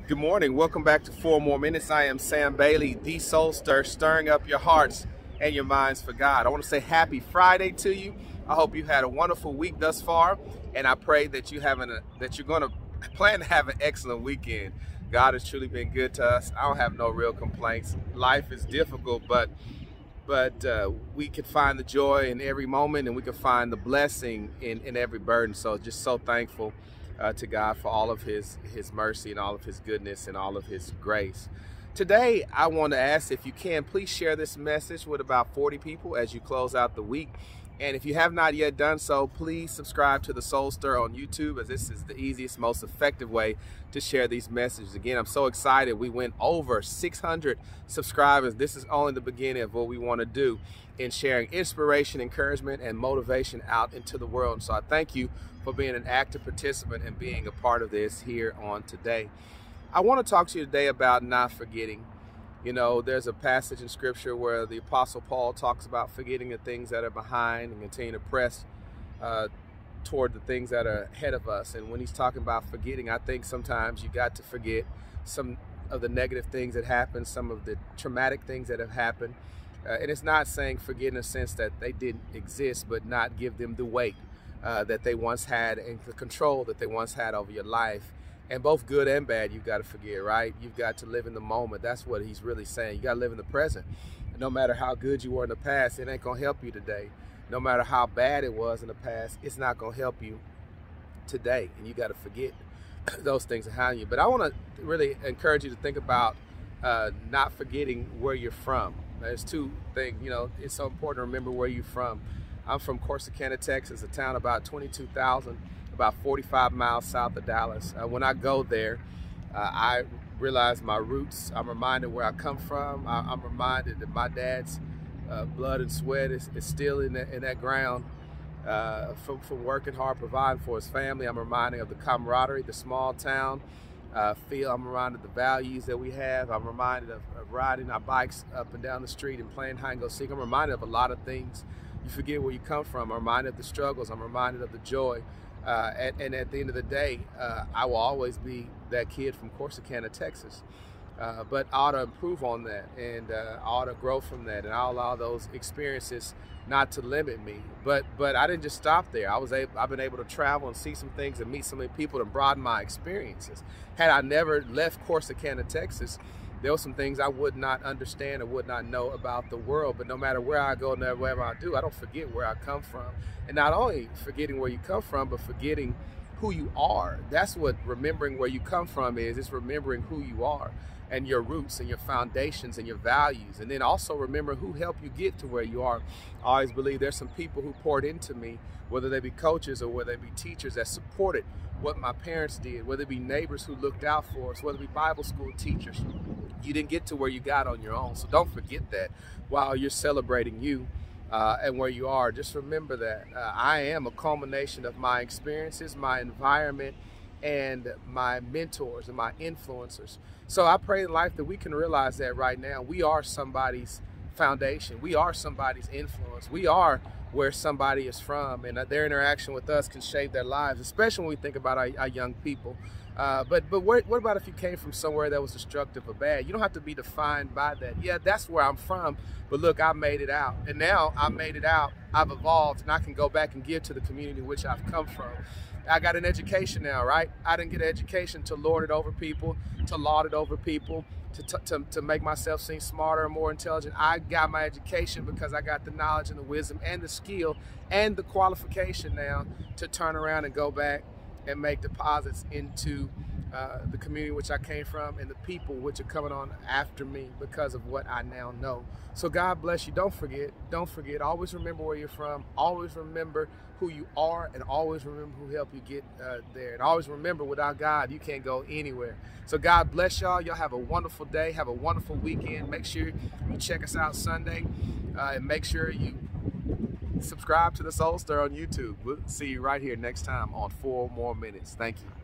Good morning. Welcome back to 4 More Minutes. I am Sam Bailey, the Soul Stir, stirring up your hearts and your minds for God. I want to say happy Friday to you. I hope you had a wonderful week thus far, and I pray that you're going to plan to have an excellent weekend. God has truly been good to us. I don't have no real complaints. Life is difficult, but we can find the joy in every moment, and we can find the blessing in every burden. So just so thankful to God for all of his mercy and all of his goodness and all of his grace. Today, I want to ask if you can, please share this message with about 40 people as you close out the week. And if you have not yet done so, please subscribe to the Soul Stir on YouTube, as this is the easiest, most effective way to share these messages. Again, I'm so excited. We went over 600 subscribers. This is only the beginning of what we want to do in sharing inspiration, encouragement, and motivation out into the world. And so I thank you for being an active participant and being a part of this here on today. I want to talk to you today about not forgetting. You know, there's a passage in Scripture where the Apostle Paul talks about forgetting the things that are behind and continue to press toward the things that are ahead of us. And when he's talking about forgetting, I think sometimes you got to forget some of the negative things that happened, some of the traumatic things that have happened. And it's not saying forget in a sense that they didn't exist, but not give them the weight that they once had and the control that they once had over your life. And both good and bad, you've got to forget, right? You've got to live in the moment. That's what he's really saying. You got to live in the present. No matter how good you were in the past, it ain't going to help you today. No matter how bad it was in the past, it's not going to help you today. And you got to forget those things behind you. But I want to really encourage you to think about not forgetting where you're from. There's two things, you know, it's so important to remember where you're from. I'm from Corsicana, Texas, a town about 22,000, about 45 miles south of Dallas. When I go there, I realize my roots. I'm reminded where I come from. I'm reminded that my dad's blood and sweat is still in that ground from working hard, providing for his family. I'm reminded of the camaraderie, the small town feel. I'm reminded of the values that we have. I'm reminded of riding our bikes up and down the street and playing hide and go seek. I'm reminded of a lot of things. You forget where you come from. I'm reminded of the struggles. I'm reminded of the joy. And at the end of the day, I will always be that kid from Corsicana, Texas. But I ought to improve on that, and I ought to grow from that, and I'll allow those experiences not to limit me. But I didn't just stop there. I've been able to travel and see some things and meet so many people and broaden my experiences. Had I never left Corsicana, Texas, there were some things I would not understand or would not know about the world. But no matter where I go, wherever I do, I don't forget where I come from. And not only forgetting where you come from, but forgetting who you are. That's what remembering where you come from is. It's remembering who you are and your roots and your foundations and your values. And then also remember who helped you get to where you are. I always believe there's some people who poured into me, whether they be coaches or whether they be teachers, that supported what my parents did, whether it be neighbors who looked out for us, whether it be Bible school teachers. You didn't get to where you got on your own. So don't forget that while you're celebrating you and where you are. Just remember that I am a culmination of my experiences, my environment, and my mentors and my influencers. So I pray in life that we can realize that right now we are somebody's foundation. We are somebody's influence. We are where somebody is from, and their interaction with us can shape their lives, especially when we think about our young people. But what about if you came from somewhere that was destructive or bad? You don't have to be defined by that. Yeah, that's where I'm from, but look, I made it out. And now I made it out, I've evolved, and I can go back and give to the community in which I've come from. I got an education now, right? I didn't get an education to lord it over people, to laud it over people, to make myself seem smarter and more intelligent. I got my education because I got the knowledge and the wisdom and the skill and the qualification now to turn around and go back and make deposits into the community which I came from and the people which are coming on after me because of what I now know. So God bless you. Don't forget. Don't forget. Always remember where you're from. Always remember who you are, and always remember who helped you get there. And always remember, without God, you can't go anywhere. So God bless y'all. Y'all have a wonderful day. Have a wonderful weekend. Make sure you check us out Sunday, and make sure you subscribe to the Soul Stir on YouTube. We'll see you right here next time on 4 More Minutes. Thank you.